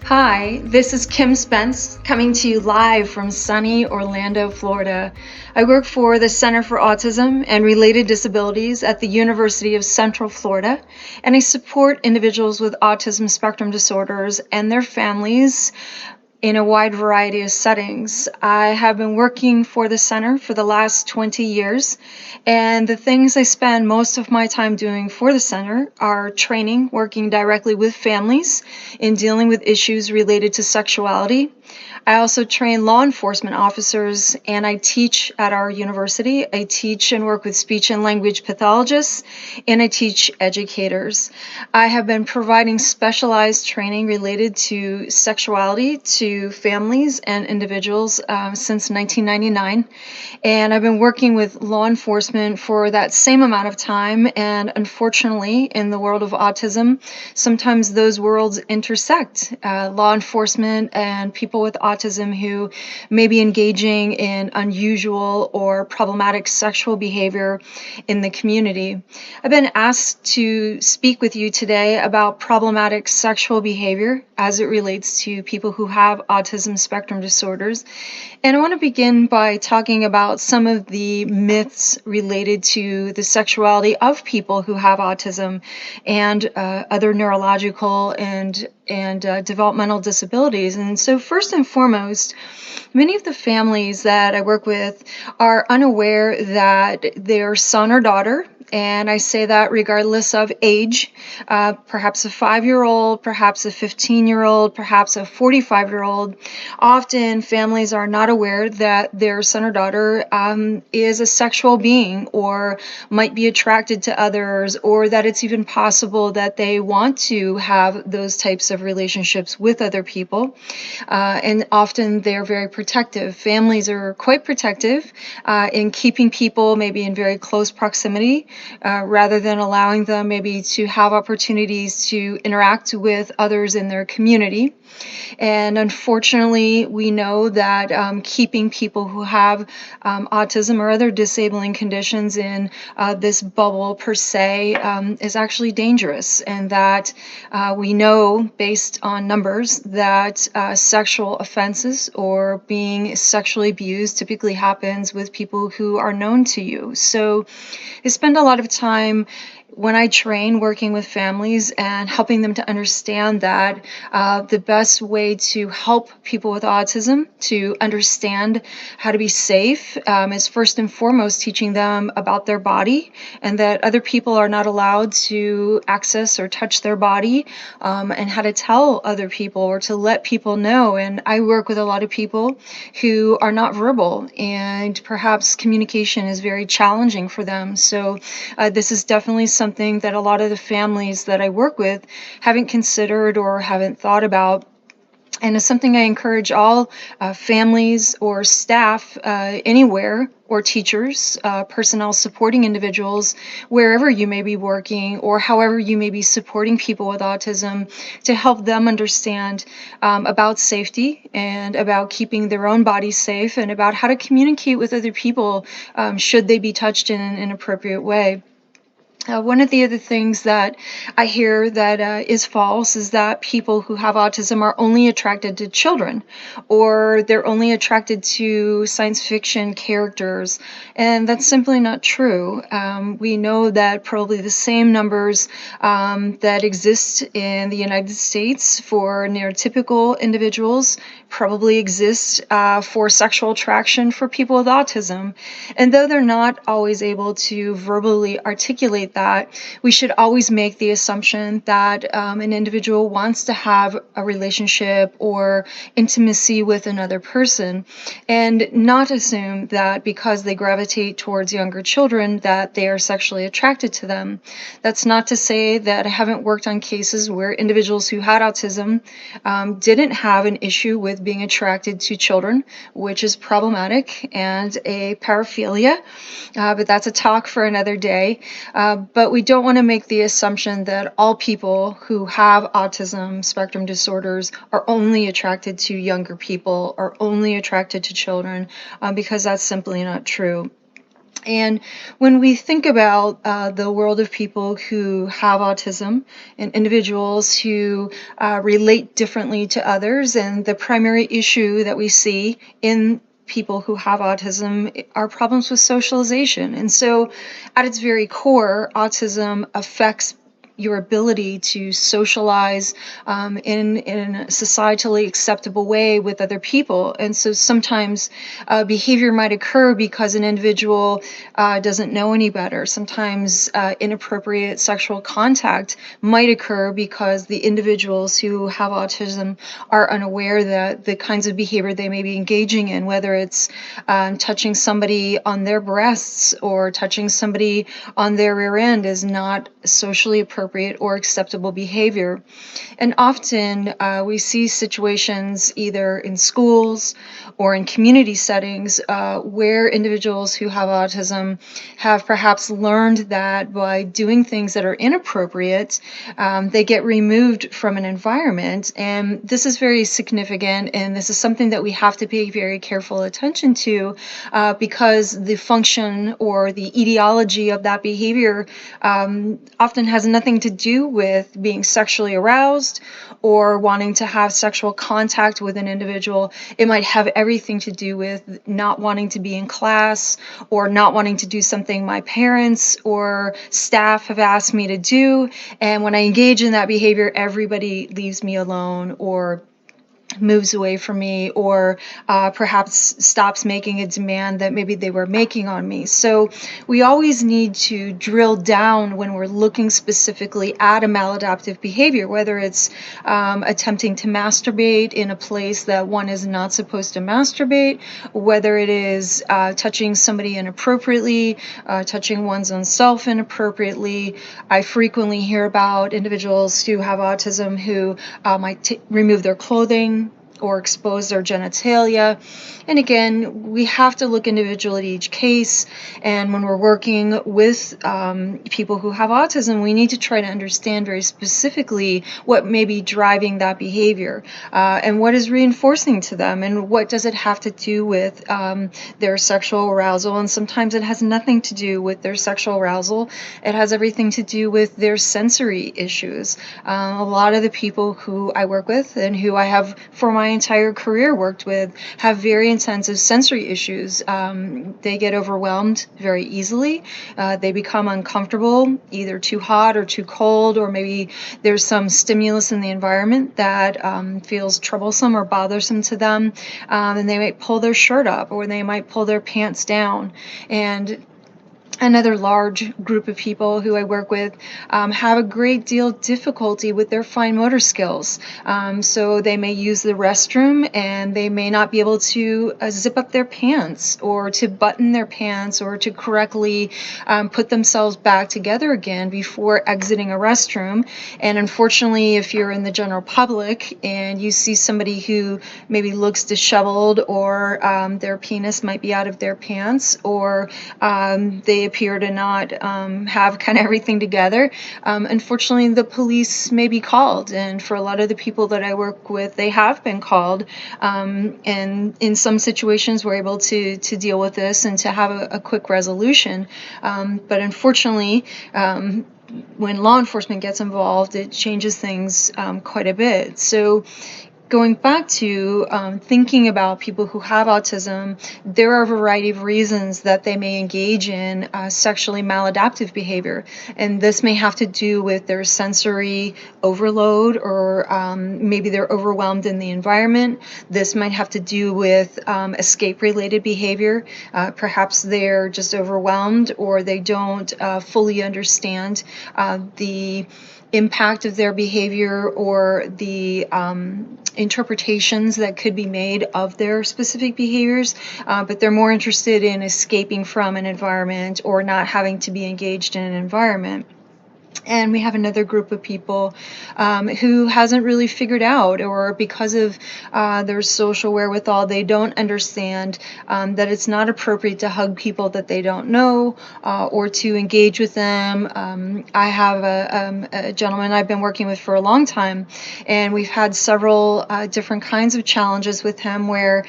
Hi, this is Kim Spence coming to you live from sunny Orlando, Florida. I work for the Center for Autism and Related Disabilities at the University of Central Florida, and I support individuals with autism spectrum disorders and their families in a wide variety of settings. I have been working for the center for the last 20 years, and the things I spend most of my time doing for the center are training, working directly with families in dealing with issues related to sexuality. I also train law enforcement officers, and I teach at our university. I teach and work with speech and language pathologists, and I teach educators. I have been providing specialized training related to sexuality to families and individuals since 1999, and I've been working with law enforcement for that same amount of time. And unfortunately, in the world of autism, sometimes those worlds intersect. Law enforcement and people with autism who may be engaging in unusual or problematic sexual behavior in the community. I've been asked to speak with you today about problematic sexual behavior as it relates to people who have autism spectrum disorders. And I want to begin by talking about some of the myths related to the sexuality of people who have autism and other neurological and developmental disabilities. And so first and foremost, many of the families that I work with are unaware that their son or daughter, and I say that regardless of age, perhaps a 5-year-old, perhaps a 15-year-old, perhaps a 45-year-old. Often families are not aware that their son or daughter is a sexual being or might be attracted to others, or that it's even possible that they want to have those types of relationships with other people. And often they're very protective. Families are quite protective in keeping people maybe in very close proximity, rather than allowing them maybe to have opportunities to interact with others in their community. And unfortunately, we know that keeping people who have autism or other disabling conditions in this bubble per se is actually dangerous, and that we know based on numbers that sexual offenses or being sexually abused typically happens with people who are known to you. So I spend a lot of time when I train working with families and helping them to understand that the best way to help people with autism to understand how to be safe is first and foremost teaching them about their body, and that other people are not allowed to access or touch their body, and how to tell other people or to let people know. And I work with a lot of people who are not verbal, and perhaps communication is very challenging for them. So this is definitely something that a lot of the families that I work with haven't considered or haven't thought about. And it's something I encourage all families or staff anywhere, or teachers, personnel supporting individuals, wherever you may be working or however you may be supporting people with autism, to help them understand about safety and about keeping their own body safe, and about how to communicate with other people should they be touched in an inappropriate way. One of the other things that I hear that is false is that people who have autism are only attracted to children, or they're only attracted to science fiction characters, and that's simply not true. We know that probably the same numbers that exist in the United States for neurotypical individuals probably exist for sexual attraction for people with autism. And though they're not always able to verbally articulate that, we should always make the assumption that an individual wants to have a relationship or intimacy with another person, and not assume that because they gravitate towards younger children that they are sexually attracted to them. That's not to say that I haven't worked on cases where individuals who had autism didn't have an issue with being attracted to children, which is problematic and a paraphilia, but that's a talk for another day. But we don't want to make the assumption that all people who have autism spectrum disorders are only attracted to younger people or only attracted to children, because that's simply not true. And when we think about the world of people who have autism and individuals who relate differently to others, and the primary issue that we see in people who have autism are problems with socialization. And so, at its very core, autism affects your ability to socialize in a societally acceptable way with other people. And so sometimes behavior might occur because an individual doesn't know any better. Sometimes inappropriate sexual contact might occur because the individuals who have autism are unaware that the kinds of behavior they may be engaging in, whether it's touching somebody on their breasts or touching somebody on their rear end, is not socially appropriate or acceptable behavior. And often we see situations either in schools or in community settings where individuals who have autism have perhaps learned that by doing things that are inappropriate, they get removed from an environment. And this is very significant, and this is something that we have to pay very careful attention to because the function or the etiology of that behavior often has nothing to do with being sexually aroused or wanting to have sexual contact with an individual. It might have everything to do with not wanting to be in class or not wanting to do something my parents or staff have asked me to do. And when I engage in that behavior, everybody leaves me alone or moves away from me, or perhaps stops making a demand that maybe they were making on me. So we always need to drill down when we're looking specifically at a maladaptive behavior, whether it's attempting to masturbate in a place that one is not supposed to masturbate, whether it is touching somebody inappropriately, touching one's own self inappropriately. I frequently hear about individuals who have autism who might remove their clothing or expose their genitalia. And again, we have to look individually at each case. And when we're working with people who have autism, we need to try to understand very specifically what may be driving that behavior and what is reinforcing to them, and what does it have to do with their sexual arousal. And sometimes it has nothing to do with their sexual arousal. It has everything to do with their sensory issues. A lot of the people who I work with and who I have for my entire career worked with have very intensive sensory issues. They get overwhelmed very easily. They become uncomfortable, either too hot or too cold, or maybe there's some stimulus in the environment that feels troublesome or bothersome to them, and they might pull their shirt up or they might pull their pants down. And another large group of people who I work with have a great deal of difficulty with their fine motor skills. So they may use the restroom and they may not be able to zip up their pants or to button their pants or to correctly put themselves back together again before exiting a restroom. And unfortunately, if you're in the general public and you see somebody who maybe looks disheveled, or their penis might be out of their pants, or they appear to not have kind of everything together, unfortunately the police may be called. And for a lot of the people that I work with, they have been called, and in some situations we're able to deal with this and to have a quick resolution, but unfortunately when law enforcement gets involved, it changes things quite a bit. So going back to thinking about people who have autism, there are a variety of reasons that they may engage in sexually maladaptive behavior. And this may have to do with their sensory overload, or maybe they're overwhelmed in the environment. This might have to do with escape-related behavior. Perhaps they're just overwhelmed, or they don't fully understand the impact of their behavior or the interpretations that could be made of their specific behaviors, but they're more interested in escaping from an environment or not having to be engaged in an environment. And we have another group of people who hasn't really figured out, or because of their social wherewithal, they don't understand that it's not appropriate to hug people that they don't know or to engage with them. I have a gentleman I've been working with for a long time, and we've had several different kinds of challenges with him where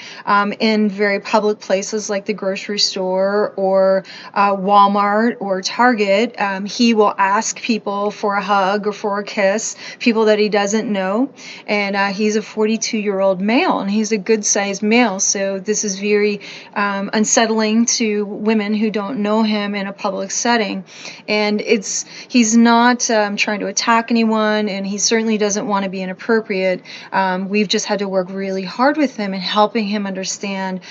in very public places like the grocery store or Walmart or Target, he will ask people for a hug or for a kiss, people that he doesn't know. And he's a 42-year-old male, and he's a good-sized male. So this is very unsettling to women who don't know him in a public setting. And he's not trying to attack anyone, and he certainly doesn't want to be inappropriate. We've just had to work really hard with him and helping him understand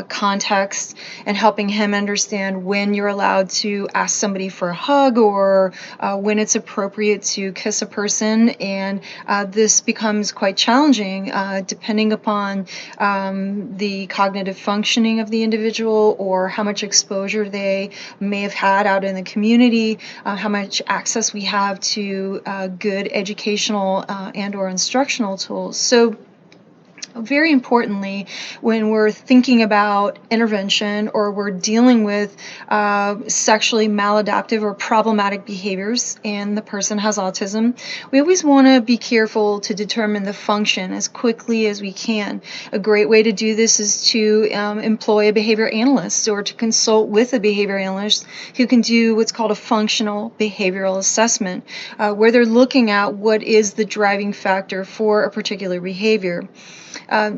context and helping him understand when you're allowed to ask somebody for a hug or when it's appropriate to kiss a person. And this becomes quite challenging depending upon the cognitive functioning of the individual or how much exposure they may have had out in the community, how much access we have to good educational and or instructional tools. So very importantly, when we're thinking about intervention or we're dealing with sexually maladaptive or problematic behaviors and the person has autism, we always want to be careful to determine the function as quickly as we can. A great way to do this is to employ a behavior analyst or to consult with a behavior analyst who can do what's called a functional behavioral assessment, where they're looking at what is the driving factor for a particular behavior.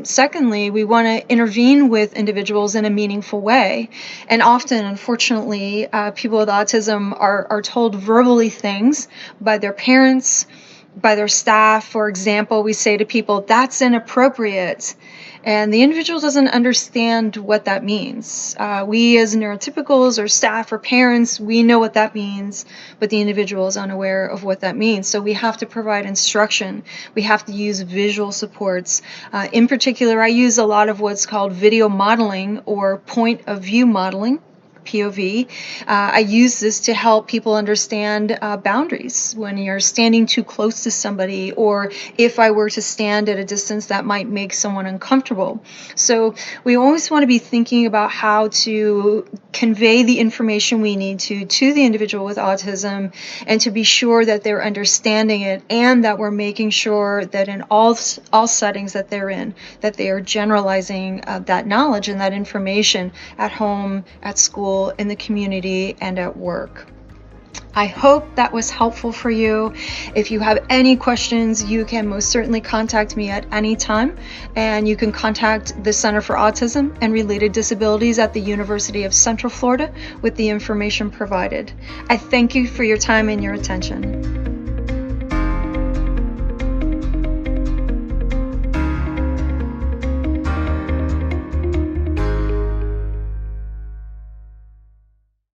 Secondly, we want to intervene with individuals in a meaningful way. And often, unfortunately, people with autism are told verbally things by their parents, by their staff. For example, we say to people, "That's inappropriate." And the individual doesn't understand what that means. We as neurotypicals or staff or parents, we know what that means, but the individual is unaware of what that means. So we have to provide instruction. We have to use visual supports. In particular, I use a lot of what's called video modeling or point of view modeling. POV. I use this to help people understand boundaries when you're standing too close to somebody, or if I were to stand at a distance that might make someone uncomfortable. So we always want to be thinking about how to convey the information we need to the individual with autism, and to be sure that they're understanding it and that we're making sure that in all settings that they're in, that they are generalizing that knowledge and that information at home, at school, in the community, and at work. I hope that was helpful for you. If you have any questions, you can most certainly contact me at any time, and you can contact the Center for Autism and Related Disabilities at the University of Central Florida with the information provided. I thank you for your time and your attention.